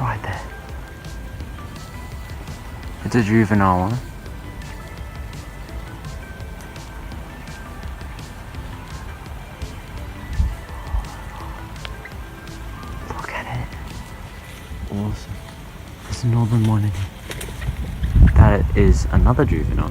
right there. It's a juvenile one. Look at it. Awesome. There's a northern one in here. That is another juvenile.